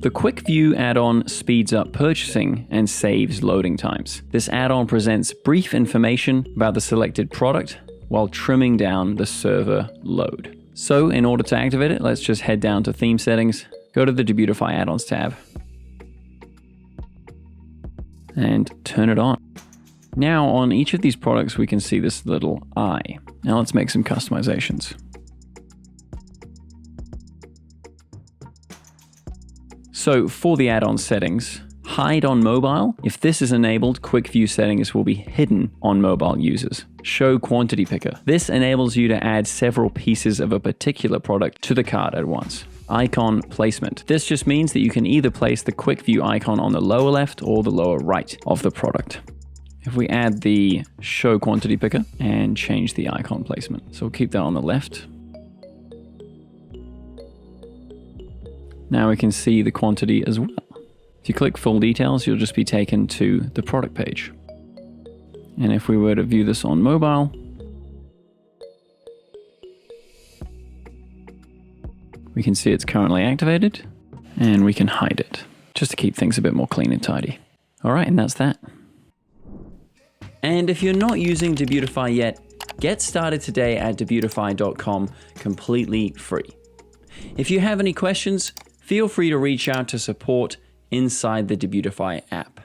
The Quick View add-on speeds up purchasing and saves loading times. This add-on presents brief information about the selected product while trimming down the server load. So in order to activate it, let's just head down to Theme Settings, go to the Debutify Add-ons tab, and turn it on. Now on each of these products, we can see this little eye. Now let's make some customizations. So for the add-on settings, hide on mobile. If this is enabled, Quick View settings will be hidden on mobile users. Show quantity picker. This enables you to add several pieces of a particular product to the cart at once. Icon placement. This just means that you can either place the Quick View icon on the lower left or the lower right of the product. If we add the show quantity picker and change the icon placement. So we'll keep that on the left. Now we can see the quantity as well. If you click full details, you'll just be taken to the product page. And if we were to view this on mobile, we can see it's currently activated, and we can hide it just to keep things a bit more clean and tidy. All right, and that's that. And if you're not using Debutify yet, get started today at debutify.com completely free. If you have any questions, feel free to reach out to support inside the Debutify app.